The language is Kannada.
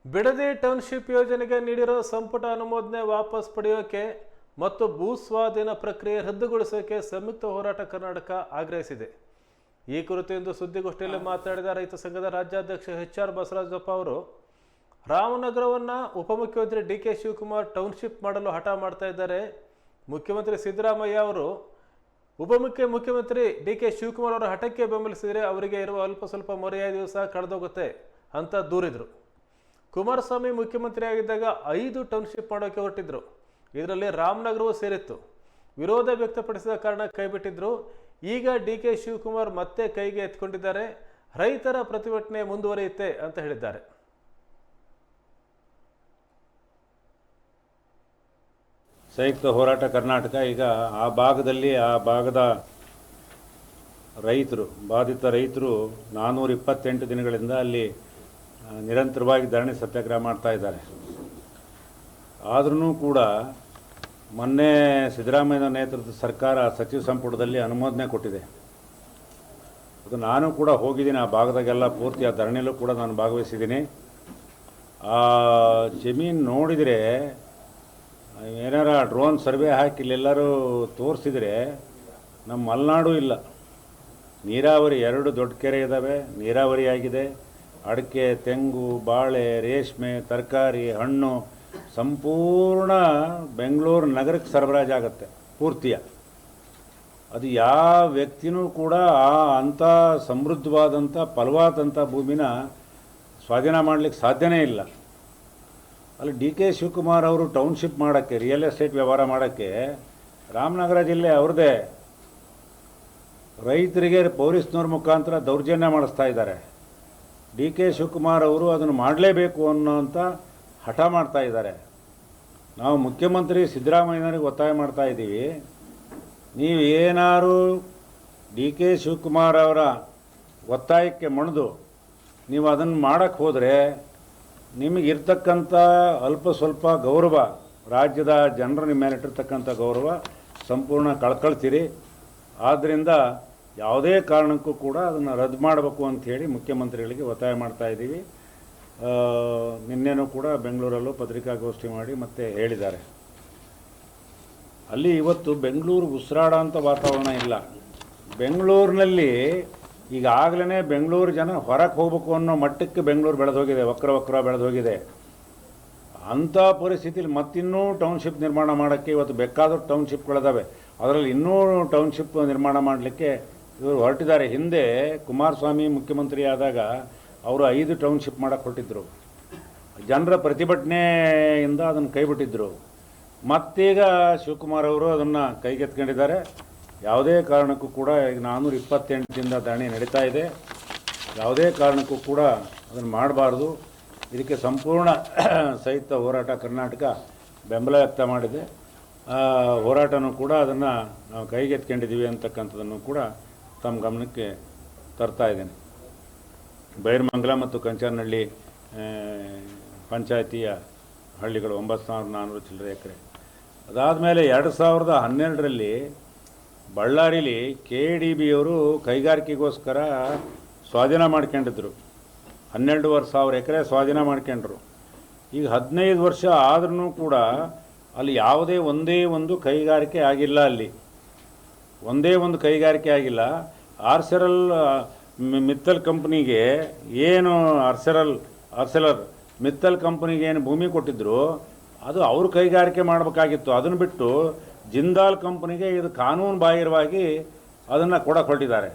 ಬಿಡದಿ ಟೌನ್ಶಿಪ್ ಯೋಜನೆಗೆ ನೀಡಿರೋ ಸಂಪುಟ ಅನುಮೋದನೆ ವಾಪಸ್ ಪಡೆಯೋಕೆ ಮತ್ತು ಭೂ ಸ್ವಾಧೀನ ಪ್ರಕ್ರಿಯೆ ರದ್ದುಗೊಳಿಸೋಕೆ ಸಂಯುಕ್ತ ಹೋರಾಟ ಕರ್ನಾಟಕ ಆಗ್ರಹಿಸಿದೆ. ಈ ಕುರಿತು ಇಂದು ಸುದ್ದಿಗೋಷ್ಠಿಯಲ್ಲಿ ಮಾತನಾಡಿದ ರೈತ ಸಂಘದ ರಾಜ್ಯಾಧ್ಯಕ್ಷ HR ಬಸವರಾಜಪ್ಪ ಅವರು, ರಾಮನಗರವನ್ನು ಉಪಮುಖ್ಯಮಂತ್ರಿ DK ಶಿವಕುಮಾರ್ ಟೌನ್ಶಿಪ್ ಮಾಡಲು ಹಠ ಮಾಡ್ತಾ ಇದ್ದಾರೆ. ಮುಖ್ಯಮಂತ್ರಿ ಸಿದ್ದರಾಮಯ್ಯ ಅವರು ಮುಖ್ಯಮಂತ್ರಿ DK ಶಿವಕುಮಾರ್ ಅವರ ಹಠಕ್ಕೆ ಬೆಂಬಲಿಸಿದರೆ ಅವರಿಗೆ ಇರುವ ಅಲ್ಪ ಸ್ವಲ್ಪ ಮರ್ಯಾದೆ ದಿವಸ ಕಳೆದೋಗುತ್ತೆ ಅಂತ ದೂರಿದರು. ಕುಮಾರಸ್ವಾಮಿ ಮುಖ್ಯಮಂತ್ರಿ ಆಗಿದ್ದಾಗ 5 ಟೌನ್ಶಿಪ್ ಮಾಡೋಕೆ ಹೊರಟಿದ್ರು. ಇದರಲ್ಲಿ ರಾಮನಗರವೂ ಸೇರಿತ್ತು. ವಿರೋಧ ವ್ಯಕ್ತಪಡಿಸಿದ ಕಾರಣ ಕೈಬಿಟ್ಟಿದ್ರು. ಈಗ DK ಶಿವಕುಮಾರ್ ಮತ್ತೆ ಕೈಗೆ ಎತ್ಕೊಂಡಿದ್ದಾರೆ. ರೈತರ ಪ್ರತಿಭಟನೆ ಮುಂದುವರಿಯುತ್ತೆ ಅಂತ ಹೇಳಿದ್ದಾರೆ. ಸಂಯುಕ್ತ ಹೋರಾಟ ಕರ್ನಾಟಕ ಈಗ ಆ ಭಾಗದ ರೈತರು, ಬಾಧಿತ ರೈತರು 428 ದಿನಗಳಿಂದ ಅಲ್ಲಿ ನಿರಂತರವಾಗಿ ಧರಣಿ ಸತ್ಯಾಗ್ರಹ ಮಾಡ್ತಾ ಇದ್ದಾರೆ. ಆದ್ರೂ ಕೂಡ ಮೊನ್ನೆ ಸಿದ್ದರಾಮಯ್ಯ ನೇತೃತ್ವದ ಸರ್ಕಾರ ಸಚಿವ ಸಂಪುಟದಲ್ಲಿ ಅನುಮೋದನೆ ಕೊಟ್ಟಿದೆ. ಅದು ನಾನು ಕೂಡ ಹೋಗಿದ್ದೀನಿ ಆ ಭಾಗದಾಗೆಲ್ಲ, ಪೂರ್ತಿ ಆ ಧರಣಿಯಲ್ಲೂ ಕೂಡ ನಾನು ಭಾಗವಹಿಸಿದ್ದೀನಿ. ಆ ಜಮೀನು ನೋಡಿದರೆ ಏನಾರ ಡ್ರೋನ್ ಸರ್ವೆ ಹಾಕಿ ಇಲ್ಲೆಲ್ಲರೂ ತೋರಿಸಿದರೆ ನಮ್ಮ ಮಲೆನಾಡು ಇಲ್ಲ. ನೀರಾವರಿ 2 ದೊಡ್ಡ ಕೆರೆ ಇದ್ದಾವೆ, ನೀರಾವರಿ ಆಗಿದೆ. ಅಡಿಕೆ, ತೆಂಗು, ಬಾಳೆ, ರೇಷ್ಮೆ, ತರಕಾರಿ, ಹಣ್ಣು ಸಂಪೂರ್ಣ ಬೆಂಗಳೂರು ನಗರಕ್ಕೆ ಸರಬರಾಜಾಗತ್ತೆ ಪೂರ್ತಿಯ. ಅದು ಯಾವ ವ್ಯಕ್ತಿನೂ ಕೂಡ ಅಂಥ ಸಮೃದ್ಧವಾದಂಥ ಫಲವಾದಂಥ ಭೂಮಿನ ಸ್ವಾಧೀನ ಮಾಡಲಿಕ್ಕೆ ಸಾಧ್ಯನೇ ಇಲ್ಲ. ಅಲ್ಲಿ DK ಶಿವಕುಮಾರ್ ಅವರು ಟೌನ್ಶಿಪ್ ಮಾಡೋಕ್ಕೆ, ರಿಯಲ್ ಎಸ್ಟೇಟ್ ವ್ಯವಹಾರ ಮಾಡೋಕ್ಕೆ ರಾಮನಗರ ಜಿಲ್ಲೆ ಅವ್ರದ್ದೇ ರೈತರಿಗೆ ಪೊಲೀಸ್ನವ್ರ ಮುಖಾಂತರ ದೌರ್ಜನ್ಯ ಮಾಡಿಸ್ತಾ ಇದ್ದಾರೆ. DK ಶಿವಕುಮಾರ್ ಅವರು ಅದನ್ನು ಮಾಡಲೇಬೇಕು ಅನ್ನೋಂಥ ಹಠ ಮಾಡ್ತಾ ಇದ್ದಾರೆ. ನಾವು ಮುಖ್ಯಮಂತ್ರಿ ಸಿದ್ದರಾಮಯ್ಯನವರಿಗೆ ಒತ್ತಾಯ ಮಾಡ್ತಾ ಇದ್ದೀವಿ, ನೀವು ಏನಾರು DK ಶಿವಕುಮಾರ್ ಅವರ ಒತ್ತಾಯಕ್ಕೆ ಮಣಿದು ನೀವು ಅದನ್ನು ಮಾಡೋಕ್ಕೆ ಹೋದರೆ ನಿಮಗಿರ್ತಕ್ಕಂಥ ಅಲ್ಪ ಸ್ವಲ್ಪ ಗೌರವ, ರಾಜ್ಯದ ಜನರು ನಿಮ್ಮ ಮೇಲೆ ಇಟ್ಟಿರ್ತಕ್ಕಂಥ ಗೌರವ ಸಂಪೂರ್ಣ ಕಳ್ಕೊಳ್ತೀರಿ. ಆದ್ದರಿಂದ ಯಾವುದೇ ಕಾರಣಕ್ಕೂ ಕೂಡ ಅದನ್ನು ರದ್ದು ಮಾಡಬೇಕು ಅಂಥೇಳಿ ಮುಖ್ಯಮಂತ್ರಿಗಳಿಗೆ ಒತ್ತಾಯ ಮಾಡ್ತಾ ಇದ್ದೀವಿ. ನಿನ್ನೆನೂ ಕೂಡ ಬೆಂಗಳೂರಲ್ಲೂ ಪತ್ರಿಕಾಗೋಷ್ಠಿ ಮಾಡಿ ಮತ್ತೆ ಹೇಳಿದ್ದಾರೆ. ಅಲ್ಲಿ ಇವತ್ತು ಬೆಂಗಳೂರು ಉಸಿರಾಡೋ ಅಂಥ ವಾತಾವರಣ ಇಲ್ಲ. ಬೆಂಗಳೂರಿನಲ್ಲಿ ಈಗಾಗಲೇ ಬೆಂಗಳೂರು ಜನ ಹೊರಗೆ ಹೋಗ್ಬೇಕು ಅನ್ನೋ ಮಟ್ಟಕ್ಕೆ ಬೆಂಗಳೂರು ಬೆಳೆದೋಗಿದೆ, ವಕ್ರ ಬೆಳೆದೋಗಿದೆ. ಅಂಥ ಪರಿಸ್ಥಿತಿಯಲ್ಲಿ ಮತ್ತಿನ್ನೂ ಟೌನ್ಶಿಪ್ ನಿರ್ಮಾಣ ಮಾಡೋಕ್ಕೆ ಇವತ್ತು ಬೇಕಾದಷ್ಟು ಟೌನ್ಶಿಪ್ಗಳಿದ್ದಾವೆ. ಅದರಲ್ಲಿ ಇನ್ನೂ ಟೌನ್ಶಿಪ್ ನಿರ್ಮಾಣ ಮಾಡಲಿಕ್ಕೆ ಇವರು ಹೊರಟಿದ್ದಾರೆ. ಹಿಂದೆ ಕುಮಾರಸ್ವಾಮಿ ಮುಖ್ಯಮಂತ್ರಿ ಆದಾಗ ಅವರು 5 ಟೌನ್ಶಿಪ್ ಮಾಡೋಕ್ಕೆ ಹೊರಟಿದ್ರು. ಜನರ ಪ್ರತಿಭಟನೆಯಿಂದ ಅದನ್ನು ಕೈಬಿಟ್ಟಿದ್ದರು. ಮತ್ತೀಗ ಶಿವಕುಮಾರ್ ಅವರು ಅದನ್ನು ಕೈಗೆತ್ಕೊಂಡಿದ್ದಾರೆ. ಯಾವುದೇ ಕಾರಣಕ್ಕೂ ಕೂಡ ಈಗ 428 ಧರಣಿ ನಡೀತಾ ಇದೆ. ಯಾವುದೇ ಕಾರಣಕ್ಕೂ ಕೂಡ ಅದನ್ನು ಮಾಡಬಾರ್ದು. ಇದಕ್ಕೆ ಸಂಪೂರ್ಣ ಸಂಯುಕ್ತ ಹೋರಾಟ ಕರ್ನಾಟಕ ಬೆಂಬಲ ವ್ಯಕ್ತ ಮಾಡಿದೆ. ಹೋರಾಟನೂ ಕೂಡ ಅದನ್ನು ನಾವು ಕೈಗೆತ್ಕೊಂಡಿದ್ದೀವಿ ಅಂತಕ್ಕಂಥದ್ದನ್ನು ಕೂಡ ತಮ್ಮ ಗಮನಕ್ಕೆ ತರ್ತಾ ಇದ್ದೇನೆ. ಬೈರಮಂಗಲ ಮತ್ತು ಕಂಚನಹಳ್ಳಿ ಪಂಚಾಯಿತಿಯ ಹಳ್ಳಿಗಳು 9400 ಚಿಲ್ಲರೆ ಎಕರೆ. ಅದಾದಮೇಲೆ 2012ರಲ್ಲಿ ಬಳ್ಳಾರಿಲಿ KDBಯವರು ಕೈಗಾರಿಕೆಗೋಸ್ಕರ ಸ್ವಾಧೀನ ಮಾಡ್ಕೊಂಡಿದ್ರು. 12,500 ಎಕರೆ ಸ್ವಾಧೀನ ಮಾಡ್ಕೊಂಡ್ರು. ಈಗ 15 ವರ್ಷ ಆದ್ರೂ ಕೂಡ ಅಲ್ಲಿ ಯಾವುದೇ ಒಂದೇ ಒಂದು ಕೈಗಾರಿಕೆ ಆಗಿಲ್ಲ. ಅಲ್ಲಿ ಒಂದೇ ಒಂದು ಕೈಗಾರಿಕೆ ಆಗಿಲ್ಲ. ಆರ್ಸೆರಲ್ ಮಿತ್ತಲ್ ಕಂಪ್ನಿಗೆ ಏನು ಆರ್ಸೆಲರ್ ಮಿತ್ತಲ್ ಕಂಪ್ನಿಗೆ ಏನು ಭೂಮಿ ಕೊಟ್ಟಿದ್ರು ಅದು ಅವರು ಕೈಗಾರಿಕೆ ಮಾಡಬೇಕಾಗಿತ್ತು. ಅದನ್ನು ಬಿಟ್ಟು ಜಿಂದಾಲ್ ಕಂಪ್ನಿಗೆ ಇದು ಕಾನೂನು ಬಾಹಿರವಾಗಿ ಅದನ್ನು ಕೊಡಕ್ಕೆ ಹೊರಟಿದ್ದಾರೆ.